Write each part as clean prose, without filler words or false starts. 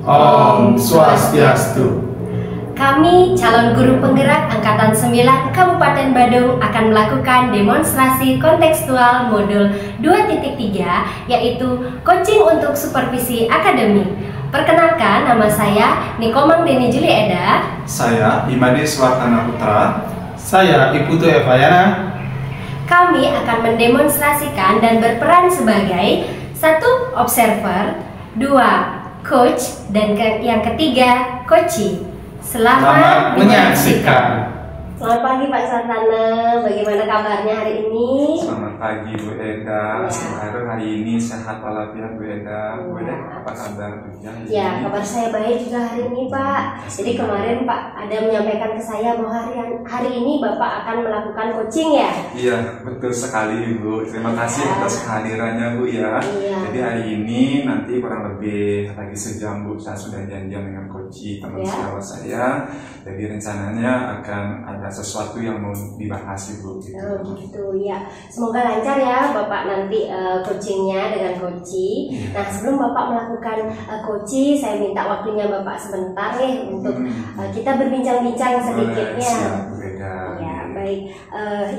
Om Swastiastu. Kami calon guru penggerak Angkatan 9 Kabupaten Badung akan melakukan demonstrasi kontekstual modul 2.3 yaitu coaching untuk supervisi akademik. Perkenalkan, nama saya Nikomang Deni Juli Eda. Saya Imade Swardana Putra. Saya Iputu Evayana. Kami akan mendemonstrasikan dan berperan sebagai 1. Observer, 2. Coach, dan yang ketiga coaching. Selamat menyaksikan. Selamat pagi Pak Swardana, bagaimana kabarnya hari ini? Selamat pagi Bu Eda. Ya. Semoga hari ini sehat walafiat Bu Eda. Bu Eda, apa kabar? Ya, kabar saya baik juga hari ini Pak. Jadi kemarin Pak ada menyampaikan ke saya bahwa hari ini Bapak akan melakukan coaching ya? Iya, betul sekali Bu. Terima kasih atas kehadirannya Bu ya. Iya. Jadi hari ini nanti kurang lebih lagi sejam Bu, saya sudah janjian dengan coach teman sejawat saya. Jadi rencananya akan ada sesuatu yang mau dibahas Bu. Gitu. Oh gitu ya. Semoga lancar ya Bapak nanti coachingnya dengan coach. Nah sebelum Bapak melakukan coaching, saya minta waktunya Bapak sebentar nih untuk kita berbincang-bincang sedikitnya. Ya baik.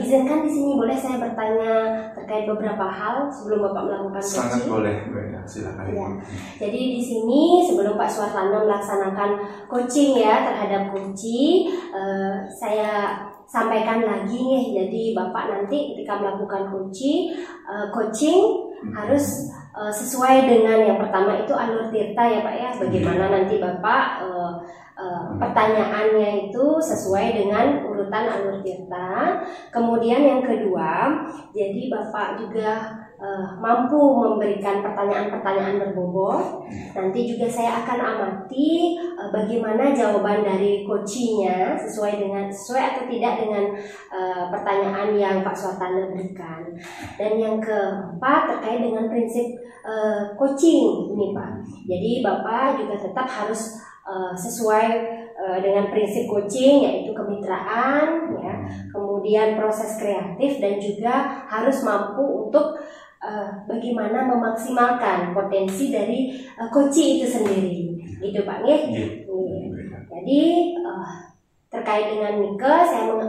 Izinkan di sini boleh saya bertanya terkait beberapa hal sebelum Bapak melakukan coaching? Sangat boleh Bu Eda, silakan. Ya. Jadi di sini sebelum Pak Swardana melaksanakan coaching ya terhadap coaching, saya sampaikan lagi nih. Jadi Bapak nanti ketika melakukan coaching harus sesuai dengan yang pertama itu alur tirta ya Pak ya. Bagaimana nanti Bapak pertanyaannya itu sesuai dengan urutan alur tirta. Kemudian yang kedua, jadi Bapak juga mampu memberikan pertanyaan-pertanyaan berbobot. Nanti juga saya akan amati bagaimana jawaban dari coachingnya sesuai atau tidak dengan pertanyaan yang Pak Swardana berikan. Dan yang keempat terkait dengan prinsip coaching ini Pak. Jadi Bapak juga tetap harus sesuai dengan prinsip coaching yaitu kemitraan ya, kemudian proses kreatif dan juga harus mampu untuk bagaimana memaksimalkan potensi dari coaching itu sendiri. Itu Pak ya. Jadi terkait dengan Nike,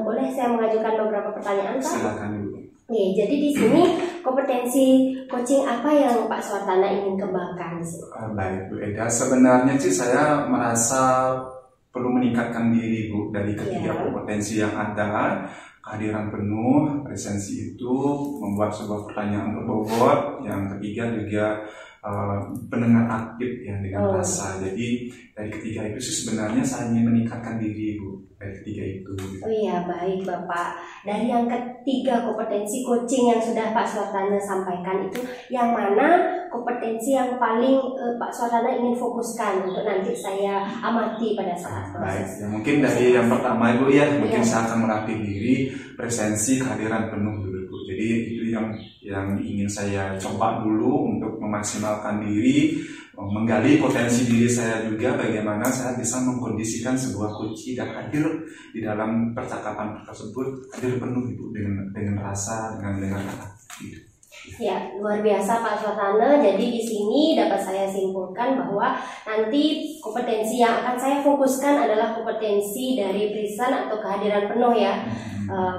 boleh saya mengajukan beberapa pertanyaan Pak? Silakan Bu. Nih, jadi di sini kompetensi coaching apa yang Pak Swardana ingin kembangkan di sini? Baik Bu Eda, sebenarnya sih saya merasa perlu meningkatkan diri Bu dari ketiga kompetensi yang ada. Kehadiran penuh, presensi itu, membuat sebuah pertanyaan berbobot. Yang ketiga juga pendengar aktif ya dengan rasa. Jadi dari ketiga itu sih sebenarnya saya ingin meningkatkan diri Bu dari ketiga itu. Oh iya baik Bapak. Dari yang ketiga kompetensi coaching yang sudah Pak Swardana sampaikan itu, yang mana kompetensi yang paling Pak Swardana ingin fokuskan untuk nanti saya amati pada saat proses? Baik, ya, mungkin dari yang pertama Ibu ya, mungkin saya akan melatih diri presensi kehadiran penuh dulu Bu. Jadi itu yang ingin saya coba dulu untuk memaksimalkan diri, menggali potensi diri saya juga, bagaimana saya bisa mengkondisikan sebuah kunci dan hadir di dalam percakapan tersebut, hadir penuh Ibu dengan rasa, dengan kata. Gitu. Ya, luar biasa Pak Swardana. Jadi di sini dapat saya simpulkan bahwa nanti kompetensi yang akan saya fokuskan adalah kompetensi dari present atau kehadiran penuh ya.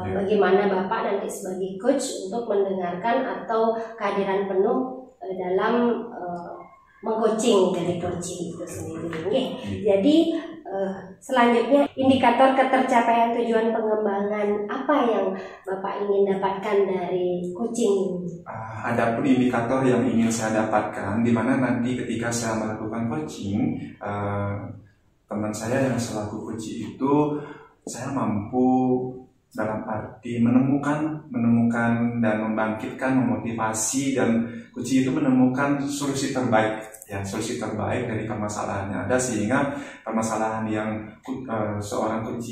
Bagaimana Bapak nanti sebagai coach untuk mendengarkan atau kehadiran penuh dalam mengcoaching dari coaching itu sendiri. Jadi selanjutnya indikator ketercapaian tujuan pengembangan apa yang Bapak ingin dapatkan dari coaching ini? Ada pun indikator yang ingin saya dapatkan, di mana nanti ketika saya melakukan coaching, teman saya yang selaku coach itu saya mampu dalam arti menemukan dan membangkitkan, memotivasi, dan coach itu menemukan solusi terbaik ya, solusi terbaik dari permasalahan yang ada, sehingga permasalahan yang seorang coach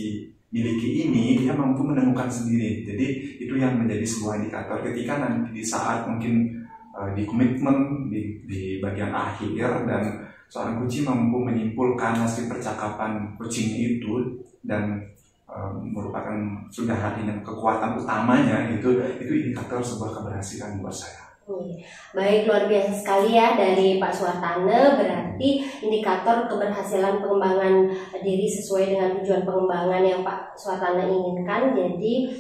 miliki ini dia mampu menemukan sendiri. Jadi itu yang menjadi sebuah indikator ketika nanti di saat mungkin di komitmen di bagian akhir dan seorang coach mampu menyimpulkan hasil percakapan coaching itu dan merupakan sudah artinya kekuatan utamanya, itu indikator sebuah keberhasilan buat saya. Baik, luar biasa sekali ya dari Pak Suartana. Berarti indikator keberhasilan pengembangan diri sesuai dengan tujuan pengembangan yang Pak Suartana inginkan. Jadi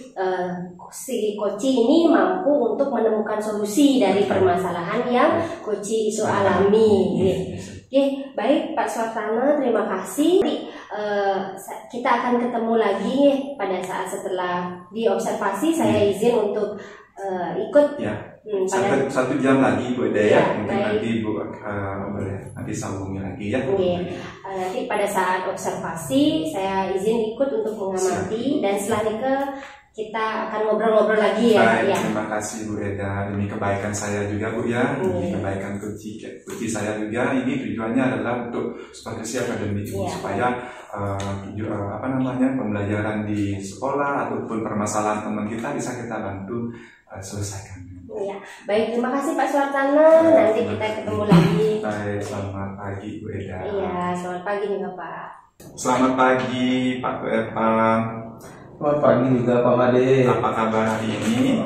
si Koci ini mampu untuk menemukan solusi dari permasalahan yang Koci itu alami. Oke, baik Pak Suartana, terima kasih. Kita akan ketemu lagi pada saat setelah diobservasi. Saya izin untuk ikut Ya. pada Satu jam lagi Bu Eda ya, mungkin baik. nanti Bu boleh nanti sambungi lagi ya. Nanti pada saat observasi saya izin ikut untuk mengamati dan setelah itu kita akan ngobrol-ngobrol lagi ya. Baik, Ya. terima kasih Bu Eda. Demi kebaikan saya juga Bu ya, demi kebaikan Koci saya juga. Ini tujuannya adalah untuk supervisi akademik Ibu, supaya pembelajaran di sekolah ataupun permasalahan teman kita bisa kita bantu selesaikan. Ya, baik, terima kasih Pak Suartana. Nanti kita ketemu lagi. Baik, selamat pagi Bu Eda. Iya, selamat pagi juga Pak. Selamat pagi Pak Eva. Selamat pagi juga Pak Made. Apa kabar hari ini?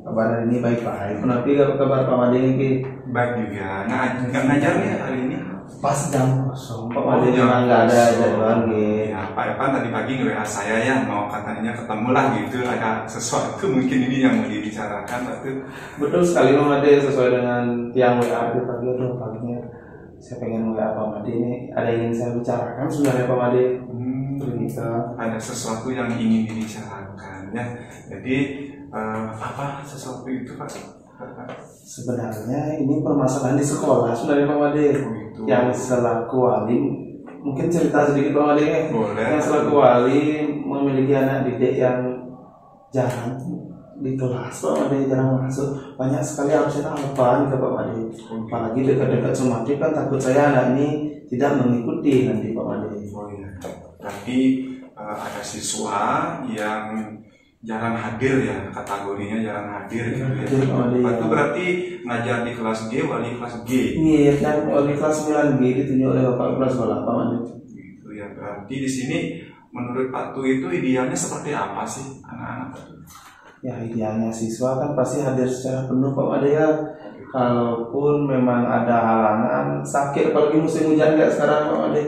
Kabar hari ini baik-baik. Kenapa kabar Pak Made ini? Baik juga. Nggak ngajar nih hari ini? Pas jam kosong. Pak Made memang nggak ada jadwal gitu. Ya, Pak Evan tadi pagi nge-WA saya ya, mau katanya ketemu lah gitu, ada sesuatu mungkin ini yang mau dibicarakan waktu. Betul sekali Pak Made, sesuai dengan tiang WA di pagi itu paginya. Saya pengen WA Pak Made ini, ada yang ingin saya bicarakan sebenarnya Pak Made. Ada sesuatu yang ingin dibicarakan ya. Jadi apa sesuatu itu Pak? Sebenarnya ini permasalahan di sekolah sebenarnya Pak Made. Yang selaku wali mungkin cerita sedikit Pak Made. Boleh. Yang selaku wali memiliki anak didik yang jarang di kelas Pak Made, jarang masuk, banyak sekali absen alfa gitu Pak Made. Apalagi dekat-dekat Sumatera kan takut saya anak ini tidak mengikuti nanti Pak Made. Oh iya. Berarti ada siswa yang jarang hadir ya, kategorinya jarang hadir gitu ya. Itu berarti ngajar di kelas G, wali kelas G. Iya, dan wali kelas 9G ditunjuk oleh Bapak Kepala Sekolah Pak Made. Gitu ya. Berarti di sini menurut Pak Tu itu idealnya seperti apa sih anak-anak? Ya idealnya siswa kan pasti hadir secara penuh Pak Made ya. Kalaupun memang ada halangan, sakit apalagi musim hujan kayak sekarang Pak Made,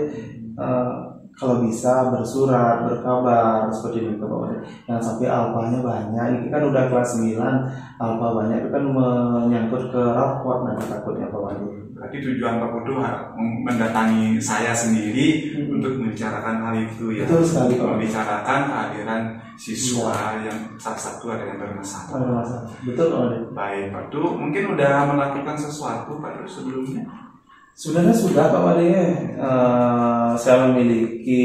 kalau bisa bersurat, berkabar seperti itu Pak Made. Yang sampai alfanya banyak, ini kan udah kelas 9, alfa banyak itu kan menyangkut ke raport nanti takutnya Pak Made. Berarti tujuan Pak Putu mendatangi saya sendiri untuk membicarakan hal itu ya. Betul sekali Pak. Membicarakan kehadiran siswa yang salah satu ada yang bermasalah. Ada masalah. Betul Pak Made. Baik Pak Tu, mungkin udah melakukan sesuatu Pak Tu sebelumnya? Sebenarnya sudah Pak Made. Saya memiliki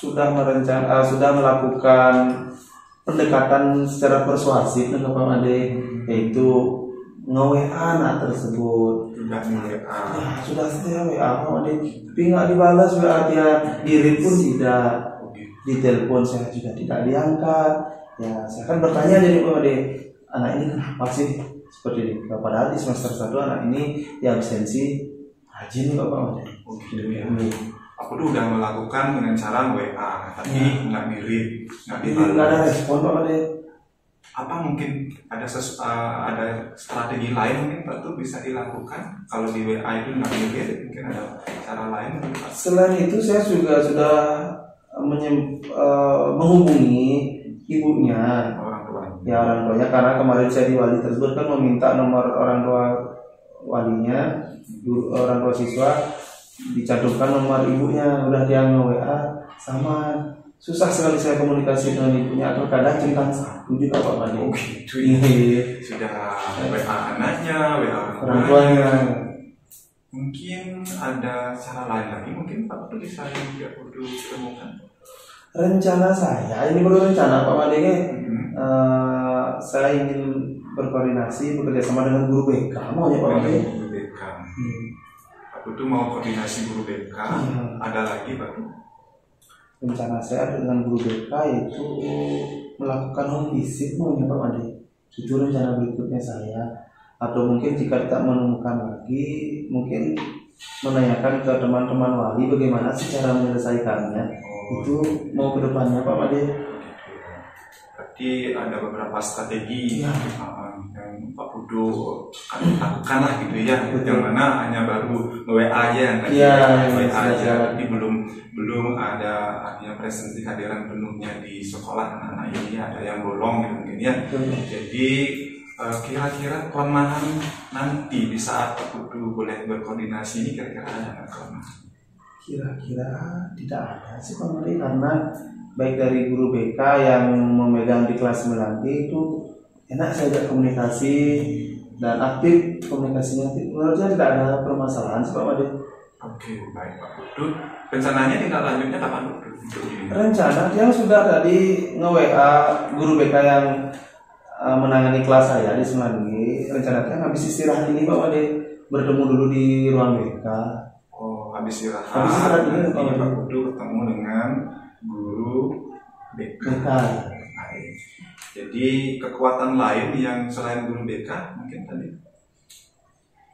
sudah melakukan pendekatan secara persuasif dengan Pak Made, yaitu nge-WA anak tersebut. Sudah WA. Ya, sudah setia WA Pak Made, tapi nggak dibalas WA dia, diri pun tidak, di telepon saya juga tidak diangkat. Ya, saya kan bertanya jadi Pak Made, anak ini kenapa sih seperti ini? Padahal di semester 1 anak ini yang absensi rajin Pak Made. Gitu ya. Aku tuh udah melakukan dengan cara WA, tapi nggak nggak dibalas. Nggak ada respon Pak Made. Apa mungkin ada strategi lain mungkin Pak tuh bisa dilakukan kalau di WA itu nggak mirip, mungkin ada cara lain mungkin Pak? Selain itu saya juga sudah menghubungi ibunya, Orang tua. ya orang tuanya, karena kemarin saya di wali tersebut kan meminta nomor orang tua walinya, orang tua siswa, dicantumkan nomor ibunya, udah dia nge-WA sama. Susah sekali saya komunikasi dengan ibunya, atau kadang centang satu juga Pak Made. Oh gitu ya. Sudah WA anaknya, WA Orang tuanya. Mungkin ada cara lain lagi, mungkin Pak tuh bisa juga perlu ditemukan. Rencana saya, ini baru rencana Pak Made, saya ingin berkoordinasi bekerja sama dengan guru BK, mau ya Pak Made? Guru BK. Aku tuh mau koordinasi guru BK. Ada lagi Pak? Rencana saya dengan guru BK itu melakukan home visit mau ya Pak Made. Itu rencana berikutnya saya. Atau mungkin jika tidak menemukan lagi, mungkin menanyakan ke teman-teman wali bagaimana sih cara menyelesaikannya. Itu mau ke depannya Pak Made. berarti ada beberapa strategi Ya. yang Pak Putu lakukan lah gitu ya, yang mana hanya baru WA aja, Iya, WA sudah aja, jalan. tapi belum ada artinya presensi kehadiran penuhnya di sekolah anak-anak ini, ada yang bolong gitu mungkin ya. Jadi kira-kira kelemahan nanti di saat Pak Putu boleh berkoordinasi ini kira-kira ada nggak kelemahan? Kira-kira tidak ada sih Pak Made, karena baik dari guru BK yang memegang di kelas 9 itu enak saja komunikasi dan aktif komunikasinya. Menurutnya tidak ada permasalahan sih Pak Made. Oke, baik Pak Putu. Rencananya tindak lanjutnya kapan Putu? Untuk ini? Rencana yang sudah tadi nge-WA guru BK yang menangani kelas saya di Semanggi, rencananya habis istirahat ini Pak Made bertemu dulu di ruang BK. Oh, habis istirahat. Habis istirahat ini, nanti Pak Pak Putu ketemu dengan guru BK. BK. Baik. Jadi kekuatan lain yang selain guru BK mungkin tadi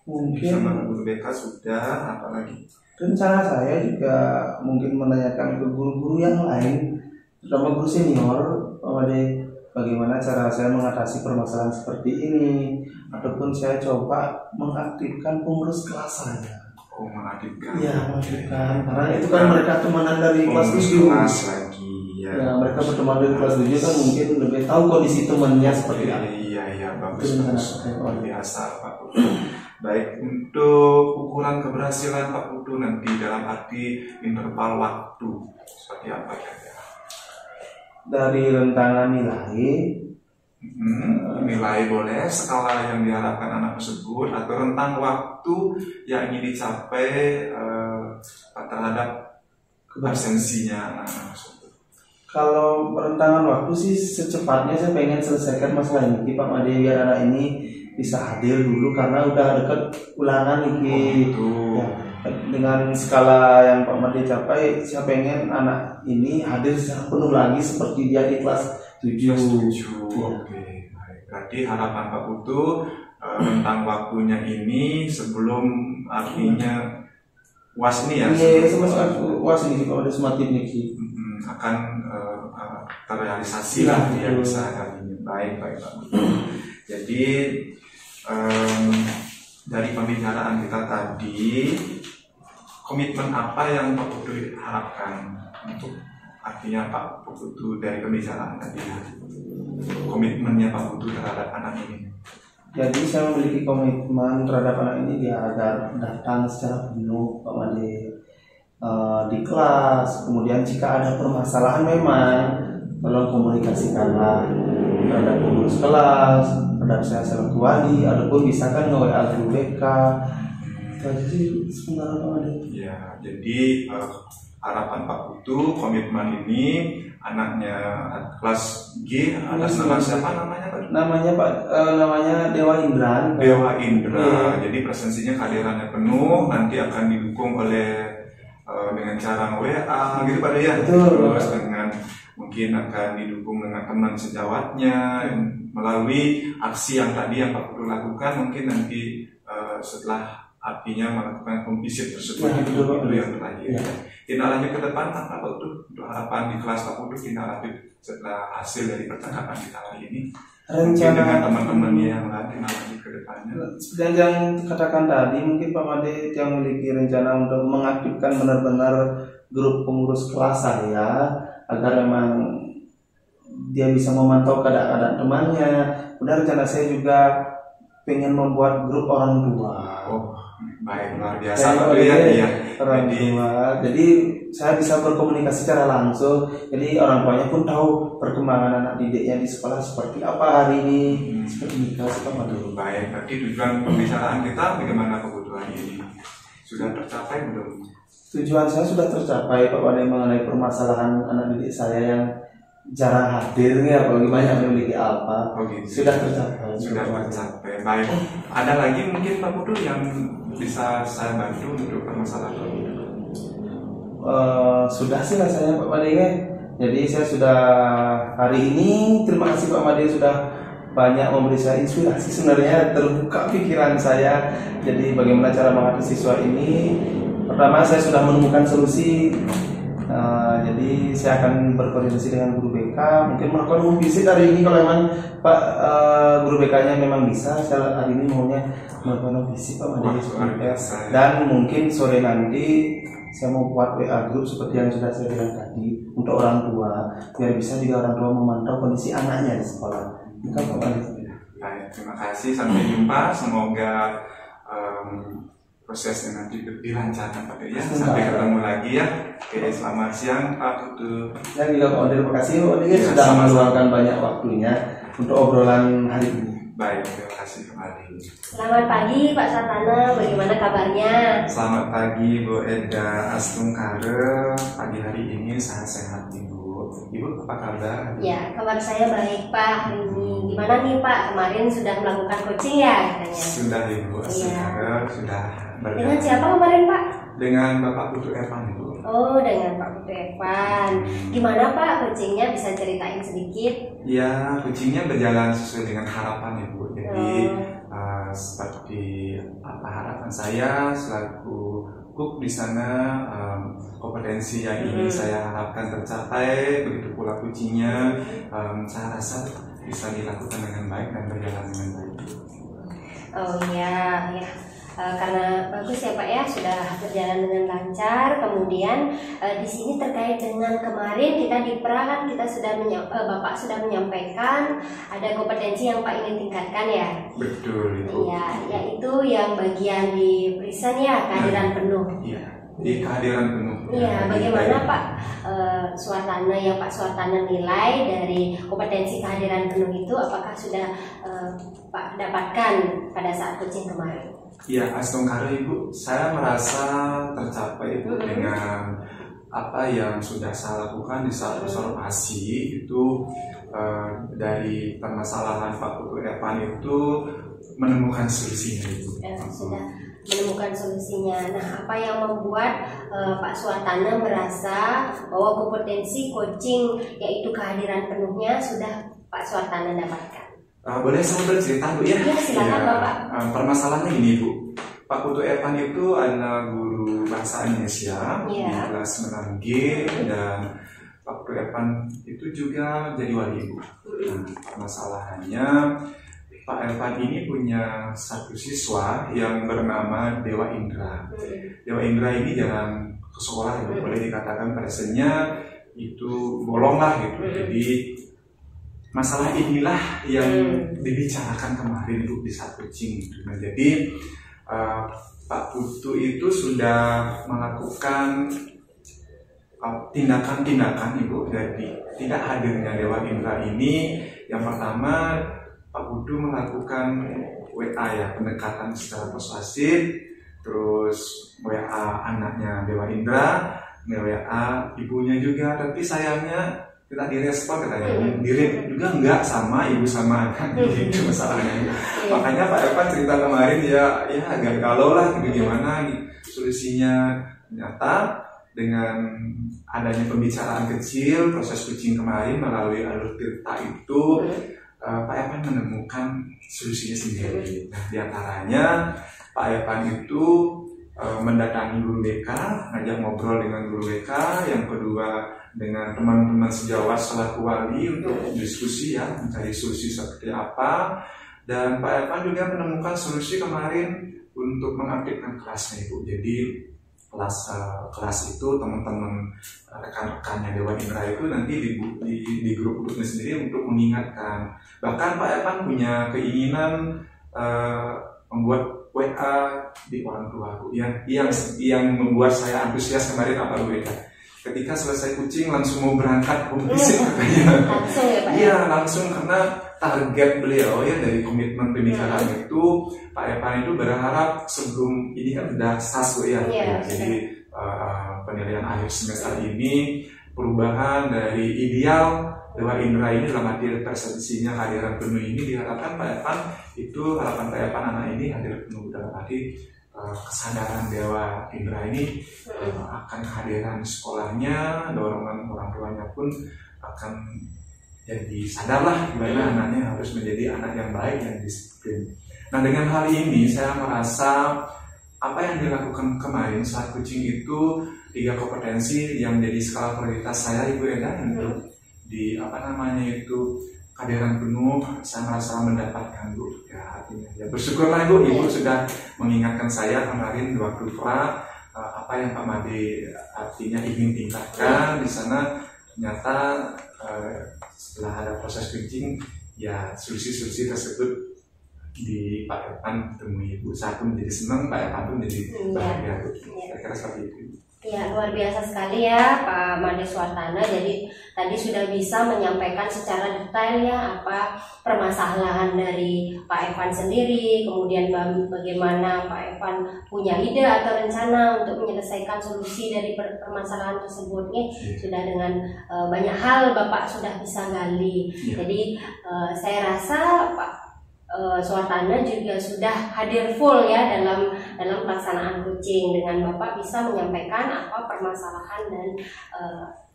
Mungkin sama guru BK sudah, apalagi? rencana saya juga mungkin menanyakan ke guru-guru yang lain, terutama guru senior, Pak Made, bagaimana cara saya mengatasi permasalahan seperti ini, ataupun saya coba mengaktifkan pengurus kelas saya. Oh, mengaktifkan. Iya, mengaktifkan, karena itu kan mereka temanan dari kelas Pengurus 7. kelas lagi ya. Ya, mereka berteman dari kelas 7 kan mungkin lebih tahu kondisi temannya seperti apa. Iya, bagus, Itu bagus. rencana saya, Pak. Luar biasa Pak Putu. Baik, untuk ukuran keberhasilan Pak Putu nanti dalam arti interval waktu seperti apa kira-kira? Dari rentangan nilai, Nilai boleh, skala yang diharapkan anak tersebut, atau rentang waktu yang ingin dicapai terhadap absensinya anak tersebut. kalau rentangan waktu sih secepatnya saya pengen selesaikan masalah ini Pak Made, biar anak ini bisa hadir dulu karena udah deket ulangan nih. Itu. Ya, dengan skala yang Pak Made capai, saya pengen anak ini hadir secara penuh lagi seperti dia di kelas 7. Setuju. Ya. Oke, baik. Berarti harapan Pak Putu tentang waktunya ini sebelum artinya UAS ini ya. Iya, sama UAS ini Pak Made semakin nih. Akan terrealisasi lah Ya, dia bisa kali ini. Baik Pak Putu. Jadi dari pembicaraan kita tadi, komitmen apa yang Pak Putu harapkan untuk artinya Pak Putu dari pembicaraan tadi, komitmennya Pak Putu terhadap anak ini? Jadi saya memiliki komitmen terhadap anak ini dia agar datang secara penuh Pak Made di kelas. Kemudian jika ada permasalahan memang tolong komunikasikanlah terhadap pengurus kelas, terhadap saya selaku wali, ataupun bisa kan nge-WA guru BK. Jadi sebenarnya Pak Made. Ya, jadi harapan Pak Putu komitmen ini anaknya kelas G atas nama siapa namanya Pak? Namanya Dewa Indra. Dewa Indra. Iya. Jadi presensinya kehadirannya penuh, nanti akan didukung oleh dengan cara WA gitu Pak ya. Betul. Terus dengan mungkin akan didukung dengan teman sejawatnya melalui aksi yang tadi yang Pak Putu lakukan, mungkin nanti setelah artinya melakukan kompisit tersebut Ya, itu betul. yang terakhir. Ya. Tindak lanjut ke depan apa Pak Putu untuk harapan di kelas Pak Putu tindak lanjut setelah hasil dari percakapan kita kali ini? Mungkin dengan Rencana teman-temannya yang lain tindak lanjut ke depannya. dan yang katakan tadi, mungkin Pak Made yang memiliki rencana untuk mengaktifkan benar-benar grup pengurus kelas saya agar memang dia bisa memantau keadaan temannya. Kemudian rencana saya juga pengen membuat grup orang tua. Oh, baik, luar biasa Saya Pak memiliki ya. Iya. orang Jadi tua. Jadi saya bisa berkomunikasi secara langsung. Jadi orang tuanya pun tahu perkembangan anak didiknya di sekolah seperti apa hari ini. Seperti itu Pak Made. baik, berarti tujuan pembicaraan kita bagaimana kebutuhan ini sudah tercapai belum? Tujuan saya sudah tercapai Pak Made mengenai permasalahan anak didik saya yang jarang hadir ya, apalagi banyak memiliki apa. Oh gitu. Sudah tercapai. Sudah tercapai. Baik. Ada lagi mungkin Pak Putu yang bisa saya bantu untuk permasalahan Pak Putu? Sudah sih rasanya Pak Made ya. Jadi saya sudah hari ini, terima kasih Pak Made sudah banyak memberi saya inspirasi, sebenarnya terbuka pikiran saya. Jadi bagaimana cara mengatasi siswa ini. Pertama saya sudah menemukan solusi Jadi saya akan berkoordinasi dengan guru BK, mungkin melakukan home visit hari ini kalau memang Pak guru BK-nya memang bisa. Saya hari ini maunya melakukan home visit Pak Made. Dan mungkin sore nanti saya mau buat WA group seperti yang sudah saya bilang tadi untuk orang tua, biar bisa juga orang tua memantau kondisi anaknya di sekolah. Bukan Pak Made. Baik, terima kasih, sampai jumpa. Semoga prosesnya nanti dilancarkan Pak ya. Sampai ketemu lagi ya. Oke, selamat siang Pak Putu. Ya, juga Pak Ode, terima kasih Pak Ode sudah meluangkan banyak waktunya untuk obrolan hari ini. Baik, terima kasih kembali. Selamat pagi Pak Sartana, bagaimana kabarnya? Selamat pagi Bu Eda Astungkare. Pagi hari ini saya sehat nih Bu. Ibu apa kabar? Ya, kabar saya baik Pak hari ini. Gimana nih Pak? Kemarin sudah melakukan coaching ya katanya? Sudah Ibu Astungkare, sudah berjalan. Dengan siapa kemarin Pak? Dengan Bapak Putu Evan Ibu. Oh, dengan Pak Putu Evan. Gimana Pak coachingnya, bisa ceritain sedikit? Ya, coachingnya berjalan sesuai dengan harapan Ibu. Jadi seperti apa harapan saya selaku cook di sana, kompetensi yang ingin saya harapkan tercapai, begitu pula coachingnya saya rasa bisa dilakukan dengan baik dan berjalan dengan baik. Oh iya, ya. Karena bagus ya Pak ya, sudah berjalan dengan lancar. Kemudian di sini terkait dengan kemarin kita di pra kan kita sudah Bapak sudah menyampaikan ada kompetensi yang Pak ingin tingkatkan ya. Betul Ibu. Iya, yaitu yang bagian di present ya, kehadiran penuh. Iya, di kehadiran penuh. Iya, bagaimana Pak Suartana yang Pak Suartana nilai dari kompetensi kehadiran penuh itu, apakah sudah Pak dapatkan pada saat coaching kemarin? Ya, Astungkare Ibu, saya merasa tercapai Ibu dengan apa yang sudah saya lakukan di saat observasi itu dari permasalahan Pak Putu Evan itu menemukan solusinya Ibu. Sudah menemukan solusinya. Nah, apa yang membuat Pak Suartana merasa bahwa kompetensi coaching yaitu kehadiran penuhnya sudah Pak Suartana dapatkan? Boleh saya bercerita Bu ya? Ya, silakan Bapak. Permasalahannya ini Bu, Pak Putu Evan itu adalah guru bahasa Indonesia di kelas 9G dan Pak Putu Evan itu juga jadi wali Ibu. Nah, permasalahannya Pak Evan ini punya satu siswa yang bernama Dewa Indra. Dewa Indra ini jarang ke sekolah, boleh dikatakan presennya itu bolong lah gitu. Jadi masalah inilah yang dibicarakan kemarin Bu di saat coaching gitu. Nah, jadi Pak Putu itu sudah melakukan tindakan-tindakan Ibu dari tidak hadirnya Dewa Indra ini. Yang pertama, Pak Putu melakukan WA ya, pendekatan secara persuasif, terus WA anaknya Dewa Indra, WA ibunya juga, tapi sayangnya tidak direspon katanya, direspon juga enggak sama ibu sama anak gitu masalahnya. Makanya Pak Evan cerita kemarin ya agak galau lah gitu, gimana nih solusinya. Ternyata dengan adanya pembicaraan kecil, proses coaching kemarin melalui alur tirta itu Pak Evan menemukan solusinya sendiri. Nah, diantaranya Pak Evan itu mendatangi guru BK, ngajak ngobrol dengan guru BK. Yang kedua, dengan teman-teman sejawat selaku wali untuk diskusi ya, mencari solusi seperti apa. Dan Pak Evan juga menemukan solusi kemarin untuk mengaktifkan kelasnya Ibu. Jadi kelas itu teman-teman rekan-rekannya Dewa Indra itu nanti di grup-grupnya sendiri untuk mengingatkan. Bahkan Pak Evan punya keinginan membuat WA di orang tua Bu. Yang membuat saya antusias kemarin apa Bu Eda? Ketika selesai coaching langsung mau berangkat home visit katanya. Langsung ya Pak? Iya, langsung, karena target beliau ya dari komitmen pembicaraan itu Pak Evan itu berharap sebelum ini kan sudah SAS Bu ya. Jadi penilaian akhir semester ini perubahan dari ideal Dewa Indra ini dalam arti persepsinya kehadiran penuh ini diharapkan Pak Evan itu, harapan Pak Evan anak ini hadir penuh dalam arti kesadaran Dewa Indra ini akan kehadiran sekolahnya, dorongan orang tuanya pun akan jadi sadarlah gimana anaknya harus menjadi anak yang baik, yang disiplin. Nah, dengan hal ini saya merasa apa yang dilakukan kemarin saat coaching itu 3 kompetensi yang menjadi skala prioritas saya Ibu Eda untuk di kehadiran penuh. Saya merasa mendapatkan Bu ya, artinya ya bersyukurlah Ibu sudah mengingatkan saya kemarin waktu pra apa yang Pak Made artinya ingin tingkatkan di sana. Ternyata setelah ada proses coaching ya solusi-solusi tersebut di Pak Evan temui Ibu. Saya pun menjadi senang, Pak Evan pun menjadi bahagia. Kira-kira seperti itu. Ya, luar biasa sekali ya Pak Made Suartana. Jadi tadi sudah bisa menyampaikan secara detail ya apa permasalahan dari Pak Evan sendiri, kemudian bagaimana Pak Evan punya ide atau rencana untuk menyelesaikan solusi dari permasalahan tersebut. Sudah dengan banyak hal Bapak sudah bisa gali. Jadi saya rasa Pak Suartana juga sudah hadir full ya dalam pelaksanaan coaching, dengan Bapak bisa menyampaikan apa permasalahan dan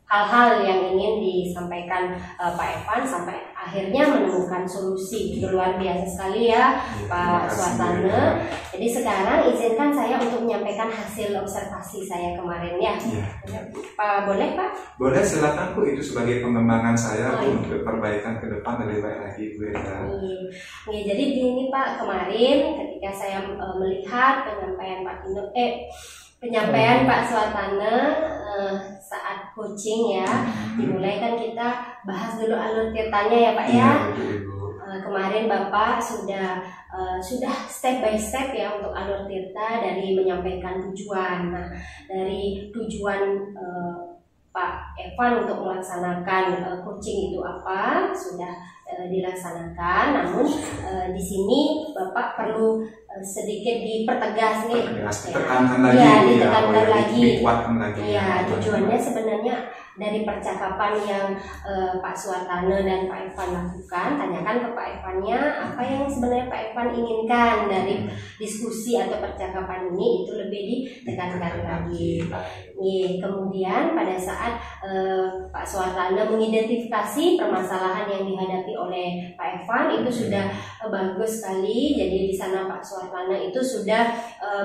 hal-hal yang ingin disampaikan Pak Evan sampai akhirnya menemukan solusi. Itu luar biasa sekali ya Pak Suartana. Jadi sekarang izinkan saya untuk menyampaikan hasil observasi saya kemarin ya. Pak, boleh Pak? Boleh, silakan Bu, itu sebagai pengembangan saya untuk perbaikan ke depan lebih baik lagi Bu Eda. Jadi begini Pak, kemarin ketika saya melihat penyampaian Pak Suartana saat coaching ya, dimulai kan kita bahas dulu alur tirtanya ya Pak ya. Kemarin Bapak sudah step by step ya untuk alur tirta dari menyampaikan tujuan. Nah, dari tujuan Pak Evan untuk melaksanakan coaching itu apa sudah dilaksanakan, namun di sini Bapak perlu sedikit dipertegas nih, ditekankan lagi, dikuatkan lagi. Ya, tujuannya sebenarnya dari percakapan yang Pak Suartana dan Pak Evan lakukan, tanyakan ke Pak Evannya apa yang sebenarnya Pak Evan inginkan dari diskusi atau percakapan ini, itu lebih ditekankan lagi. Kemudian pada saat Pak Suartana mengidentifikasi permasalahan yang dihadapi oleh Pak Evan, itu sudah bagus sekali. Jadi di sana Pak Suartana itu sudah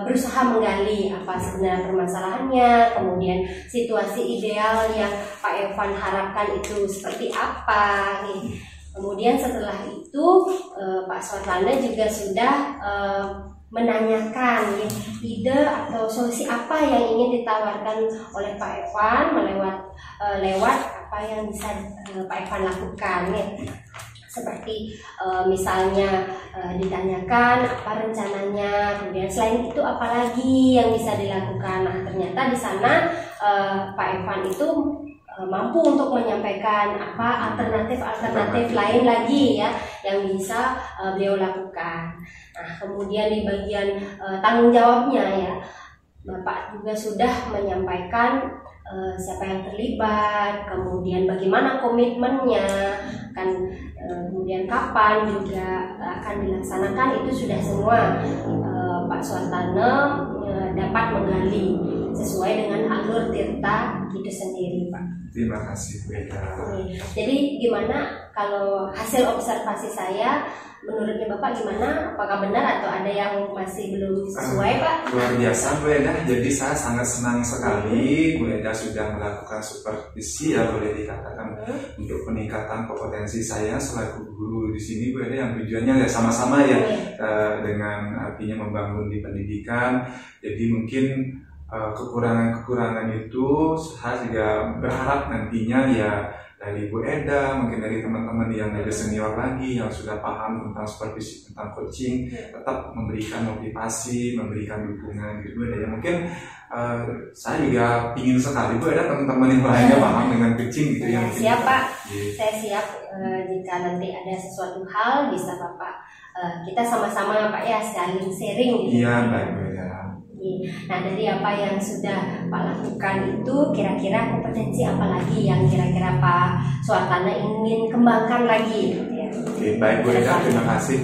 berusaha menggali apa sebenarnya permasalahannya, kemudian situasi ideal yang Pak Evan harapkan itu seperti apa. Kemudian setelah itu Pak Suartana juga sudah menanyakan ide atau solusi apa yang ingin ditawarkan oleh Pak Evan lewat apa yang bisa Pak Evan lakukan seperti misalnya ditanyakan apa rencananya, kemudian selain itu apa lagi yang bisa dilakukan. Nah, ternyata di sana Pak Evan itu mampu untuk menyampaikan apa alternatif lain lagi ya yang bisa beliau lakukan. Nah, kemudian di bagian tanggung jawabnya ya, Bapak juga sudah menyampaikan siapa yang terlibat, kemudian bagaimana komitmennya, kemudian kapan juga akan dilaksanakan, itu sudah semua Pak Suartana dapat menggali sesuai dengan alur tirta itu sendiri Pak. Terima kasih Bu Eda. Jadi gimana kalau hasil observasi saya, menurutnya Bapak gimana? Apakah benar atau ada yang masih belum sesuai Pak? Luar biasa Bu Eda. Jadi saya sangat senang sekali Bu Eda sudah melakukan supervisi ya, boleh dikatakan untuk peningkatan kompetensi saya selaku guru di sini Bu Eda, yang tujuannya ya sama-sama ya dengan artinya membangun di pendidikan. Jadi mungkin kekurangan-kekurangan itu saya juga berharap nantinya ya dari Bu Eda, mungkin dari teman-teman yang lebih senior lagi yang sudah paham tentang supervisi, tentang coaching, tetap memberikan motivasi, memberikan dukungan gitu Bu Eda. Ya mungkin saya juga ingin sekali Bu Eda teman-teman yang lainnya paham dengan coaching gitu ya. Siap Pak, saya siap jika nanti ada sesuatu hal bisa Bapak kita sama-sama Pak ya saling sharing gitu. Iya baik Bu Eda. Nah, dari apa yang sudah Pak lakukan itu, kira-kira kompetensi apa lagi yang kira-kira Pak Suartana ingin kembangkan lagi? Oke, baik Bu Eda, terima kasih.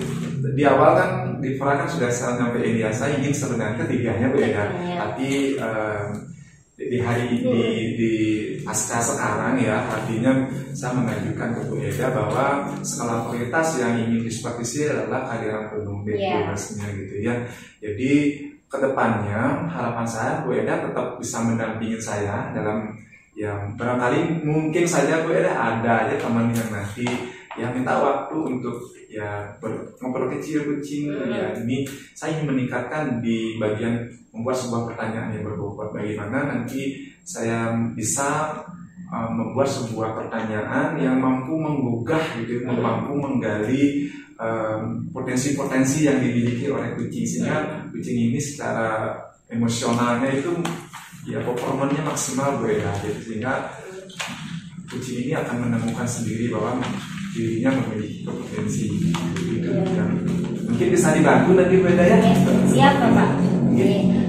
Di awal kan di Fra kan sudah saya sampaikan ya, saya ingin sebenarnya ketiganya Bu Eda, tapi di hari di pasca sekarang ya, artinya saya mengajukan ke Bu Eda bahwa skala prioritas yang ingin disupervisi adalah kehadiran penuh bebasnya gitu ya. Jadi kedepannya harapan saya Bu Eda tetap bisa mendampingi saya dalam yang barangkali mungkin saja Bu Eda ada aja teman yang nanti yang minta waktu untuk ya memperkecil kucing ya. Ini saya ingin meningkatkan di bagian membuat sebuah pertanyaan yang berbobot, bagaimana nanti saya bisa membuat sebuah pertanyaan yang mampu menggugah gitu, mampu menggali potensi-potensi yang dimiliki oleh kucing, sehingga kucing ini secara emosionalnya itu ya performanya maksimal Bu Eda. Jadi sehingga kucing ini akan menemukan sendiri bahwa dirinya memiliki potensi itu yang mungkin bisa dibantu nanti Bu Eda ya. Siap Bapak.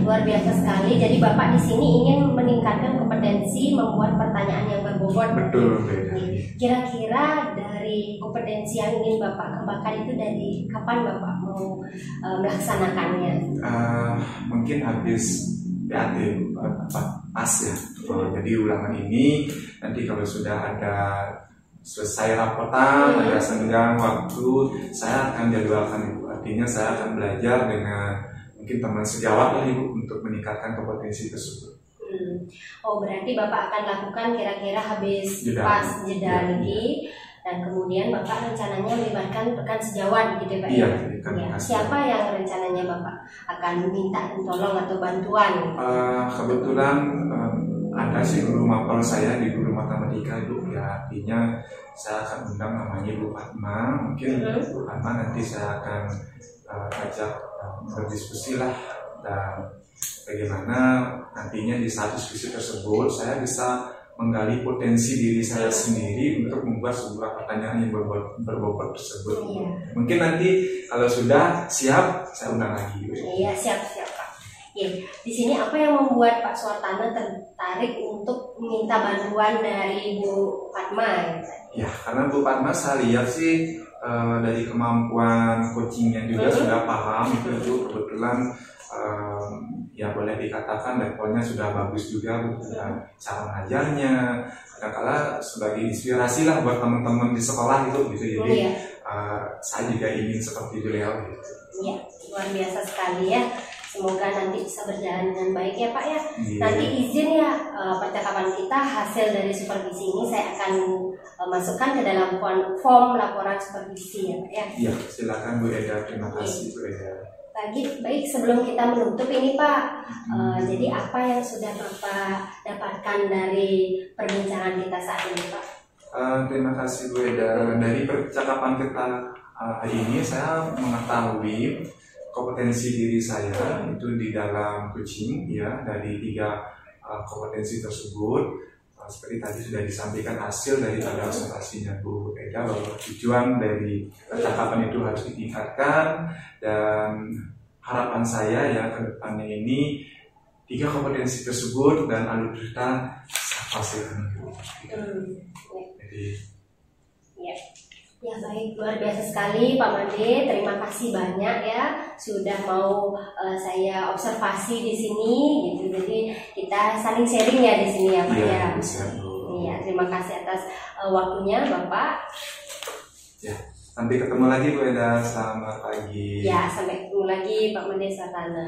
Luar biasa sekali. Jadi Bapak di sini ingin meningkatkan kompetensi membuat pertanyaan yang berbobot. Betul Bu Eda. Kira-kira dari kompetensi yang ingin Bapak kembangkan itu dari kapan Bapak mau melaksanakannya? Mungkin habis PAT pas ya. Jadi ulangan ini nanti kalau sudah ada selesai rapotan, ada senggang waktu, saya akan jadwalkan Ibu. Artinya saya akan belajar dengan mungkin teman sejawat lah Ibu untuk meningkatkan kompetensi tersebut. Oh, berarti Bapak akan lakukan kira-kira habis pas jeda ini, dan kemudian Bapak rencananya melibatkan rekan sejawat gitu Pak? Iya. Siapa yang rencananya Bapak akan minta tolong atau bantuan? Kebetulan ada sih guru mapel saya di guru matematika Ibu ya, artinya saya akan undang namanya Bu Fatma. Mungkin Bu Fatma nanti saya akan ajak berdiskusi lah, dan bagaimana nantinya di saat diskusi tersebut saya bisa menggali potensi diri saya sendiri untuk membuat sebuah pertanyaan yang berbobot tersebut. Mungkin nanti kalau sudah siap saya undang lagi. Iya, siap Pak. Di sini apa yang membuat Pak Suwartana tertarik untuk meminta bantuan dari Bu Fatma? Ya, karena Bu Fatma saya lihat sih dari kemampuan coachingnya juga sudah paham itu kebetulan ya boleh dikatakan levelnya sudah bagus juga, dan cara ngajarnya kadang-kala sebagai inspirasi lah buat teman-teman di sekolah gitu. Jadi saya juga ingin seperti beliau gitu. Iya, luar biasa sekali ya. Semoga nanti bisa berjalan dengan baik ya Pak ya. Nanti izin ya percakapan kita hasil dari supervisi ini saya akan masukkan ke dalam form laporan supervisi ya Pak ya. Iya, silakan Bu Eda. Terima kasih Bu Eda. Baik, sebelum kita menutup ini Pak, jadi apa yang sudah Bapak dapatkan dari perbincangan kita saat ini Pak? Terima kasih Bu Eda. Dari percakapan kita hari ini saya mengetahui kompetensi diri saya itu di dalam coaching ya, dari 3 kompetensi tersebut. Seperti tadi sudah disampaikan hasil dari pada observasinya Bu Eda, bahwa tujuan dari percakapan itu harus ditingkatkan, dan harapan saya ya ke depannya ini 3 kompetensi tersebut dan alur cerita hasilnya. Jadi ya baik, luar biasa sekali Pak Made. Terima kasih banyak ya sudah mau saya observasi di sini gitu. Jadi kita saling sharing ya di sini ya Pak ya. Iya, terima kasih atas waktunya Bapak. Ya, sampai ketemu lagi Bu Eda. Selamat pagi. Ya, sampai ketemu lagi Pak Made Suwartana.